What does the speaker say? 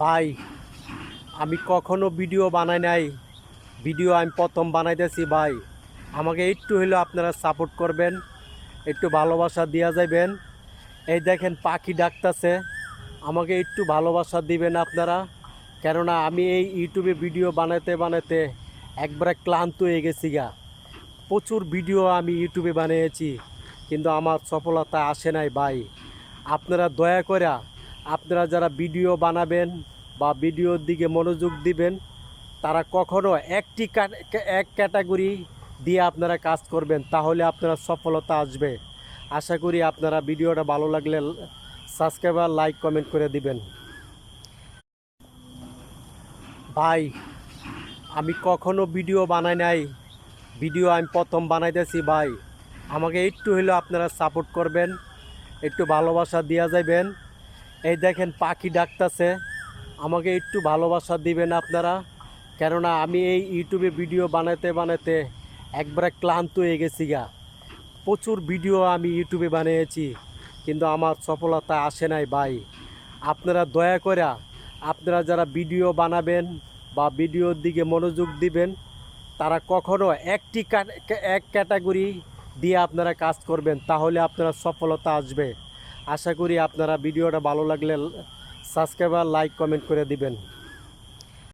ভাই, আমি কখনো ভিডিও বানাই নাই। ভিডিও আমি প্রথম বানাইতেছি ভাই। আমাকে একটু হলেও আপনারা সাপোর্ট করবেন, একটু ভালোবাসা দিয়া যাবেন। এই দেখেন পাখি ডাকতেছে, আমাকে একটু ভালোবাসা দিবেন আপনারা। কেননা আমি এই ইউটিউবে ভিডিও বানাতে বানাতে একবারে ক্লান্ত হয়ে গেছি গা। প্রচুর ভিডিও আমি ইউটিউবে বানিয়েছি, কিন্তু আমার সফলতা আসে নাই ভাই। আপনারা দয়া করে, আপনারা যারা ভিডিও বানাবেন বা ভিডিওর দিকে মনোযোগ দিবেন, তারা কখনো এক ক্যাটাগরি দিয়ে আপনারা কাজ করবেন, তাহলে আপনারা সফলতা আসবে। আশা করি আপনারা ভিডিওটা ভালো লাগলে সাবস্ক্রাইব আর লাইক কমেন্ট করে দিবেন। ভাই, আমি কখনো ভিডিও বানাই নাই। ভিডিও আমি প্রথম বানাইতেছি ভাই। আমাকে একটু হলেও আপনারা সাপোর্ট করবেন, একটু ভালোবাসা দিয়া যাবেন। এই দেখেন পাখি ডাকতেছে, আমাকে একটু ভালোবাসা দিবেন আপনারা। কেননা আমি এই ইউটিউবে ভিডিও বানাতে বানাতে একবারে ক্লান্ত হয়ে গেছি গা। প্রচুর ভিডিও আমি ইউটিউবে বানিয়েছি, কিন্তু আমার সফলতা আসে নাই ভাই। আপনারা দয়া করে, আপনারা যারা ভিডিও বানাবেন বা ভিডিওর দিকে মনোযোগ দিবেন, তারা কখনো এক ক্যাটাগরি দিয়ে আপনারা কাজ করবেন, তাহলে আপনারা সফলতা আসবে। আশা করি আপনারা ভিডিওটা ভালো লাগলে সাবস্ক্রাইব আর লাইক কমেন্ট করে দিবেন।